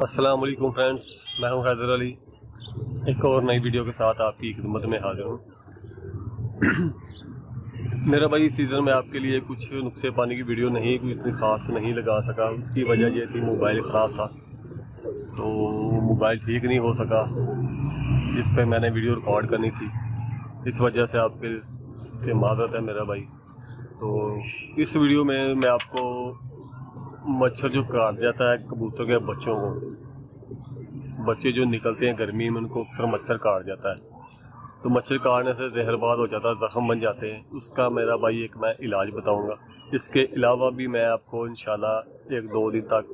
अस्सलाम वालेकुम फ्रेंड्स, मैं हूं हैदर अली। एक और नई वीडियो के साथ आपकी खिदमत में हाजिर हूं। मेरा भाई इस सीज़न में आपके लिए कुछ नुक्से पानी की वीडियो नहीं कोई इतनी ख़ास नहीं लगा सका। उसकी वजह ये थी मोबाइल ख़राब था, तो मोबाइल ठीक नहीं हो सका जिस पे मैंने वीडियो रिकॉर्ड करनी थी। इस वजह से आपके से माज़रत है मेरा भाई। तो इस वीडियो में मैं आपको मच्छर जो काट जाता है कबूतर के बच्चों को, बच्चे जो निकलते हैं गर्मी में उनको अक्सर मच्छर काट जाता है। तो मच्छर काटने से जहरबाद हो जाता है, ज़ख़म बन जाते हैं। उसका मेरा भाई एक मैं इलाज बताऊंगा। इसके अलावा भी मैं आपको इंशाल्लाह 1-2 दिन तक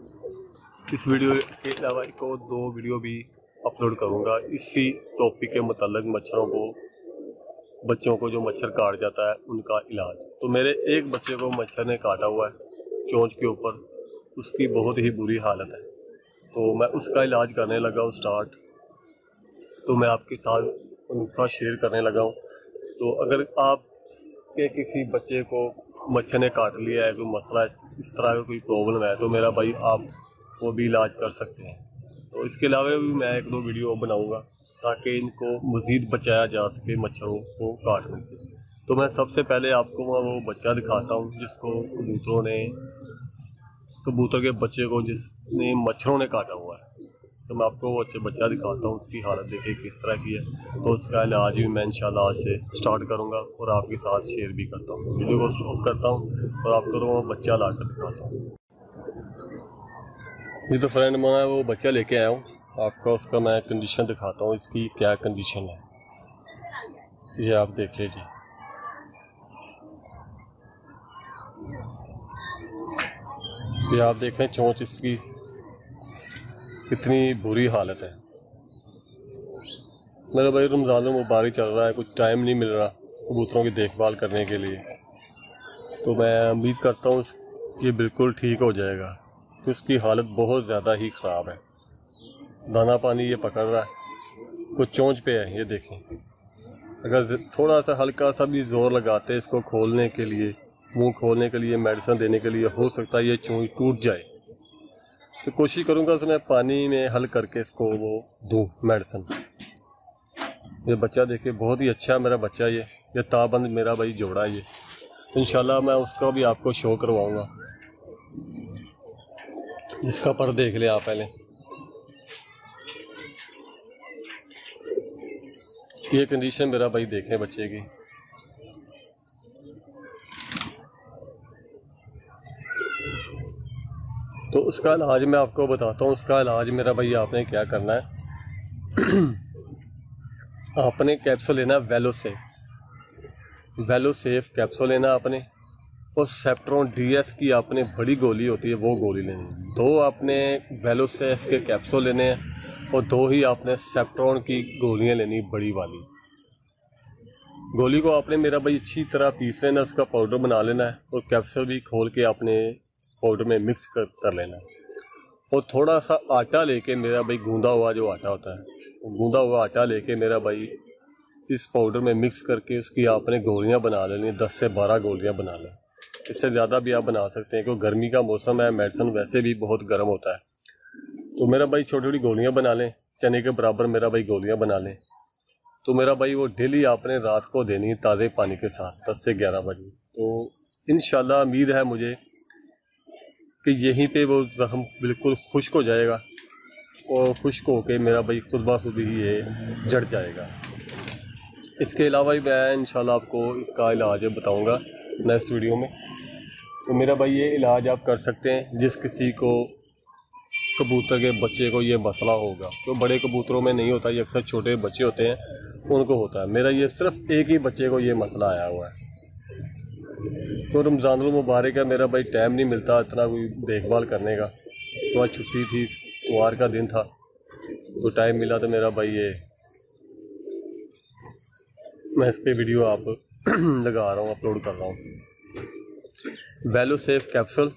इस वीडियो के अलावा एक और 2 वीडियो भी अपलोड करूंगा इसी टॉपिक के मतलब बच्चों को जो मच्छर काट जाता है उनका इलाज। तो मेरे एक बच्चे को मच्छर ने काटा हुआ है चोंच के ऊपर, उसकी बहुत ही बुरी हालत है। तो मैं उसका इलाज करने लगा हूँ स्टार्ट। तो मैं आपके साथ नुस्खा शेयर करने लगा हूँ। तो अगर आपके किसी बच्चे को मच्छर ने काट लिया है, कोई मसला इस तरह का कोई प्रॉब्लम है, तो मेरा भाई आप वो भी इलाज कर सकते हैं। तो इसके अलावा भी मैं 1-2 वीडियो बनाऊँगा ताकि इनको मज़ीद बचाया जा सके मच्छरों को काटने से। तो मैं सबसे पहले आपको वो बच्चा दिखाता हूँ जिसको कबूतर के बच्चे को जिसने मच्छरों ने काटा हुआ है। तो मैं आपको वो बच्चा दिखाता हूँ, उसकी हालत देखिए किस तरह की है। तो उसका इलाज भी मैं इंशाल्लाह आज से स्टार्ट करूँगा और आपके साथ शेयर भी करता हूँ। वीडियो को स्टॉप करता हूँ और आपको वो बच्चा ला कर दिखाता हूँ। ये तो फ्रेंड मैं वो बच्चा लेके आया हूँ, आपका उसका मैं कंडीशन दिखाता हूँ, इसकी क्या कंडीशन है ये आप देखिए जी। ये आप देखें चोंच इसकी कितनी बुरी हालत है। मेरा भाई रमज़ान मुबारक चल रहा है, कुछ टाइम नहीं मिल रहा कबूतरों की देखभाल करने के लिए। तो मैं उम्मीद करता हूँ कि बिल्कुल ठीक हो जाएगा, कि उसकी हालत बहुत ज़्यादा ही ख़राब है। दाना पानी ये पकड़ रहा है, कुछ चोंच पे है, ये देखें। अगर थोड़ा सा हल्का सा भी ज़ोर लगाते इसको खोलने के लिए, मुंह खोलने के लिए, मेडिसिन देने के लिए, हो सकता है ये चोंच टूट जाए। तो कोशिश करूँगा उसमें पानी में हल करके इसको वो दूँ मेडिसिन। ये बच्चा देखिए बहुत ही अच्छा है मेरा बच्चा। ये ताबंद मेरा भाई जोड़ा है ये। इंशाल्लाह मैं उसका भी आपको शो करवाऊँगा। इसका पर देख ले आप पहले। ये कंडीशन मेरा भाई देखें बच्चे की। तो उसका इलाज मैं आपको बताता हूँ। उसका इलाज मेरा भाई आपने क्या करना है आपने कैप्सूल लेना है वेलो सेफ कैप्सूल लेना आपने, और सेप्ट्रॉन DS की आपने बड़ी गोली होती है वो गोली लेनी है। 2 आपने वेलो सेफ के कैप्सूल लेने हैं और 2 ही आपने सेप्ट्रॉन की गोलियां लेनी बड़ी वाली। गोली को आपने मेरा भाई अच्छी तरह पीस लेना, उसका पाउडर बना लेना है, और कैप्सूल भी खोल के आपने इस पाउडर में मिक्स कर लेना है। और थोड़ा सा आटा लेके मेरा भाई, गूंदा हुआ जो आटा होता है, गूंदा हुआ आटा लेके मेरा भाई इस पाउडर में मिक्स करके उसकी आपने गोलियां बना लेनी, 10 से 12 गोलियां बना लें। इससे ज़्यादा भी आप बना सकते हैं क्योंकि गर्मी का मौसम है, मेडिसिन वैसे भी बहुत गर्म होता है। तो मेरा भाई छोटी छोटी गोलियां बना लें, चने के बराबर मेरा भाई गोलियां बना लें। तो मेरा भाई वो डेली आपने रात को देनी है ताज़े पानी के साथ 10 से 11 बजे। तो इंशाल्लाह उम्मीद है मुझे कि यहीं पे वो ज़ख्म बिल्कुल खुश्क हो जाएगा, और खुश्क होके मेरा भाई खुद ब खुद ही ये जड़ जाएगा। इसके अलावा भी मैं इंशाल्लाह आपको इसका इलाज बताऊंगा नेक्स्ट वीडियो में। तो मेरा भाई ये इलाज आप कर सकते हैं जिस किसी को कबूतर के बच्चे को ये मसला होगा। तो बड़े कबूतरों में नहीं होता, ये अक्सर छोटे बच्चे होते हैं उनको होता है। मेरा ये सिर्फ एक ही बच्चे को ये मसला आया हुआ है। तो रमज़ान मुबारक है, मेरा भाई टाइम नहीं मिलता इतना कोई देखभाल करने का। तो आज छुट्टी थी, इतवार का दिन था, तो टाइम मिला तो मेरा भाई ये मैं इस पर वीडियो आप लगा रहा हूँ, अपलोड कर रहा हूँ। वेलो सेफ कैप्सूल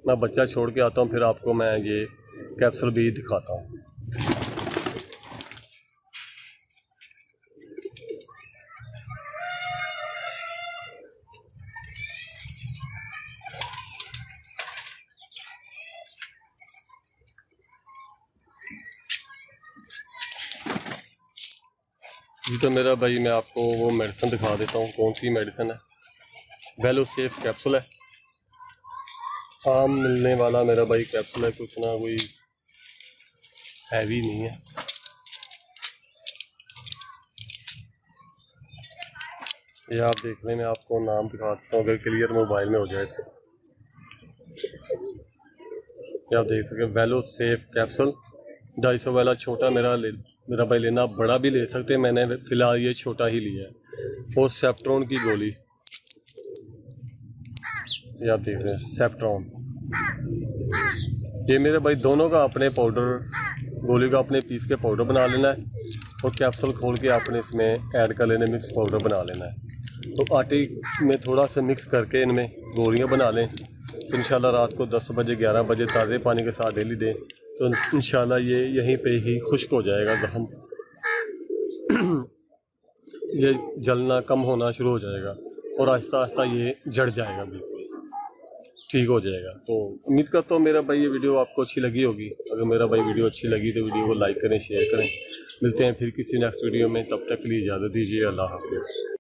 मैं बच्चा छोड़ के आता हूँ, फिर आपको मैं ये कैप्सूल भी दिखाता हूँ। जी तो मेरा भाई मैं आपको वो मेडिसिन दिखा देता हूँ कौन सी मेडिसिन है। वेलोसेफ कैप्सूल है, आम मिलने वाला मेरा भाई कैप्सूल है, कुछ ना कोई हैवी नहीं है। ये आप देखने में आपको नाम दिखा देता हूँ अगर क्लियर मोबाइल में हो जाए तो। ये आप देख सकते हैं वेलोसेफ कैप्सूल 250 वाला छोटा मेरा भाई लेना, आप बड़ा भी ले सकते हैं, मैंने फ़िलहाल ये छोटा ही लिया है। और सेप्ट्रॉन की गोली, ये आप देख रहे हैं सेप्ट्रॉन, ये मेरे भाई दोनों का अपने पाउडर, गोली का अपने पीस के पाउडर बना लेना है और कैप्सूल खोल के आपने इसमें ऐड कर लेना, मिक्स पाउडर बना लेना है। तो आटे में थोड़ा सा मिक्स करके इनमें गोलियां बना लें, तो इंशाल्लाह रात को 10 बजे 11 बजे ताज़े पानी के साथ डेली दें, तो इंशाल्लाह ये यहीं पे ही खुश्क हो जाएगा ज़ख्म, ये जलना कम होना शुरू हो जाएगा और आहिस्ता आहिस्ता ये जड़ जाएगा, बिल्कुल ठीक हो जाएगा। तो उम्मीद करता हूँ मेरा भाई ये वीडियो आपको अच्छी लगी होगी। अगर मेरा भाई वीडियो अच्छी लगी तो वीडियो को लाइक करें, शेयर करें। मिलते हैं फिर किसी नेक्स्ट वीडियो में, तब तक के लिए इजाज़त दीजिए। अल्लाह हाफ़िज़।